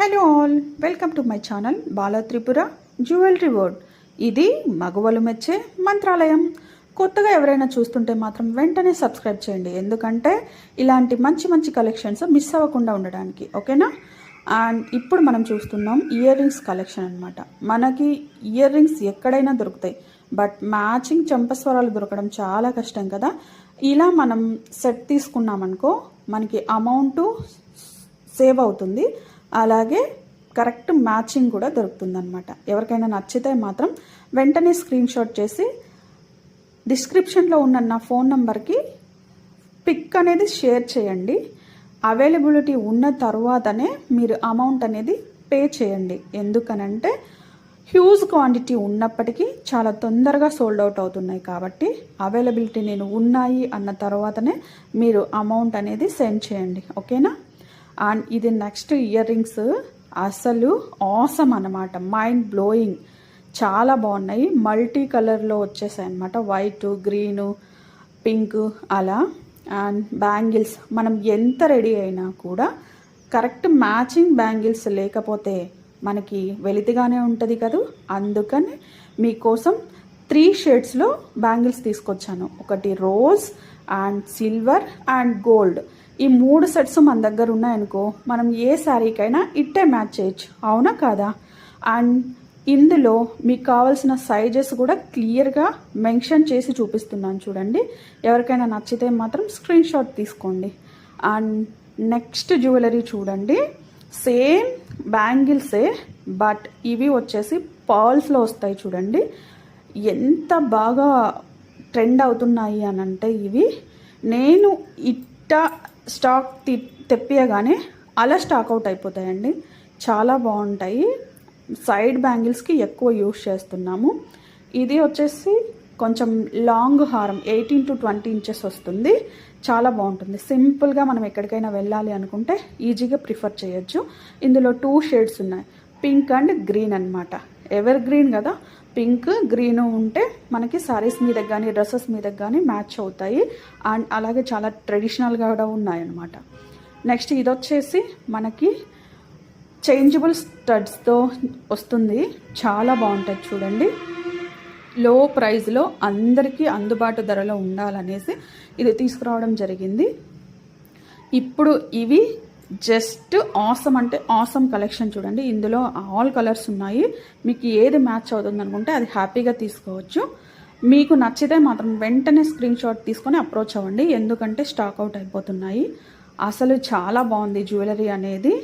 Hello all, welcome to my channel Bala Tripura jewellery world. ఇది మగవలు మెచ్చే మంత్రాలయం. కొత్తగా ఎవరైనా చూస్తుంటే మాత్రం వెంటనే సబ్స్క్రైబ్ చేయండి, ఎందుకంటే ఇలాంటి మంచి మంచి కలెక్షన్స్ మిస్ అవ్వకుండా ఉండడానికి. ఓకేనా? అండ్ ఇప్పుడు మనం చూస్తున్నాం ఇయర్ రింగ్స్ కలెక్షన్ అనమాట. మనకి ఇయర్ రింగ్స్ ఎక్కడైనా దొరుకుతాయి, బట్ మ్యాచింగ్ చెంపస్వరాలు దొరకడం చాలా కష్టం కదా. ఇలా మనం సెట్ తీసుకున్నామనుకో మనకి అమౌంట్ సేవ్ అవుతుంది, అలాగే కరెక్ట్ మ్యాచింగ్ కూడా దొరుకుతుందన్నమాట. ఎవరికైనా నచ్చితే మాత్రం వెంటనే స్క్రీన్ షాట్ చేసి డిస్క్రిప్షన్లో ఉన్న నా ఫోన్ నెంబర్కి పిక్ అనేది షేర్ చేయండి. అవైలబిలిటీ ఉన్న తర్వాతనే మీరు అమౌంట్ అనేది పే చేయండి. ఎందుకనంటే హ్యూజ్ క్వాంటిటీ ఉన్నప్పటికీ చాలా తొందరగా సోల్డ్ అవుట్ అవుతున్నాయి, కాబట్టి అవైలబిలిటీ నేను ఉన్నాయి అన్న తర్వాతనే మీరు అమౌంట్ అనేది సెండ్ చేయండి. ఓకేనా? అండ్ ఇది నెక్స్ట్ ఇయర్ రింగ్స్ అసలు ఆసమ్ అన్నమాట, మైండ్ బ్లోయింగ్. చాలా బాగున్నాయి, మల్టీ కలర్లో వచ్చేసాయి అన్నమాట, వైట్, గ్రీను, పింక్ అలా. అండ్ బ్యాంగిల్స్ మనం ఎంత రెడీ అయినా కూడా కరెక్ట్ మ్యాచింగ్ బ్యాంగిల్స్ లేకపోతే మనకి వెలితిగానే ఉంటుంది కదా. అందుకని మీకోసం 3 షేడ్స్లో బ్యాంగిల్స్ తీసుకొచ్చాను. ఒకటి rose and silver and gold. ఈ 3 సెట్స్ మన దగ్గర ఉన్నాయనుకో మనం ఏ శారీకైనా ఇట్టే మ్యాచ్ చేయొచ్చు, అవునా కాదా? అండ్ ఇందులో మీకు కావాల్సిన సైజెస్ కూడా క్లియర్గా మెన్షన్ చేసి చూపిస్తున్నాను చూడండి. ఎవరికైనా నచ్చితే మాత్రం స్క్రీన్ షాట్ తీసుకోండి. అండ్ నెక్స్ట్ జ్యువెలరీ చూడండి, సేమ్ బ్యాంగిల్సే, బట్ ఇవి వచ్చేసి పర్ల్స్లో వస్తాయి చూడండి. ఎంత బాగా ట్రెండ్ అవుతున్నాయి అని అంటే ఇవి నేను స్టాక్ తెప్పియగానే అలా స్టాక్ అవుట్ అయిపోతాయండి. చాలా బాగుంటాయి. సైడ్ బ్యాంగిల్స్కి ఎక్కువ యూస్ చేస్తున్నాము. ఇది వచ్చేసి కొంచెం లాంగ్ హారం, 18 to 20 ఇంచెస్ వస్తుంది. చాలా బాగుంటుంది. సింపుల్గా మనం ఎక్కడికైనా వెళ్ళాలి అనుకుంటే ఈజీగా ప్రిఫర్ చేయొచ్చు. ఇందులో 2 షేడ్స్ ఉన్నాయి, పింక్ అండ్ గ్రీన్ అనమాట. ఎవర్ గ్రీన్ కదా, పింక్ గ్రీన్ ఉంటే మనకి సారీస్ మీద కానీ డ్రెస్సెస్ మీద కానీ మ్యాచ్ అవుతాయి. అండ్ అలాగే చాలా ట్రెడిషనల్గా కూడా ఉన్నాయన్నమాట. నెక్స్ట్ ఇది వచ్చేసి మనకి చేంజబుల్ స్టడ్స్తో వస్తుంది. చాలా బాగుంటుంది చూడండి. లో ప్రైస్లో అందరికీ అందుబాటు ధరలో ఉండాలనేసి ఇది తీసుకురావడం జరిగింది. ఇప్పుడు ఇవి జస్ట్ ఆసమ్ అంటే ఆసమ్ కలెక్షన్ చూడండి. ఇందులో ఆల్ కలర్స్ ఉన్నాయి. మీకు ఏది మ్యాచ్ అవుతుంది అనుకుంటే అది హ్యాపీగా తీసుకోవచ్చు. మీకు నచ్చితే మాత్రం వెంటనే స్క్రీన్ షాట్ తీసుకొని అప్రోచ్ అవ్వండి, ఎందుకంటే స్టాక్ అవుట్ అయిపోతున్నాయి. అసలు చాలా బాగుంది జ్యువెలరీ అనేది.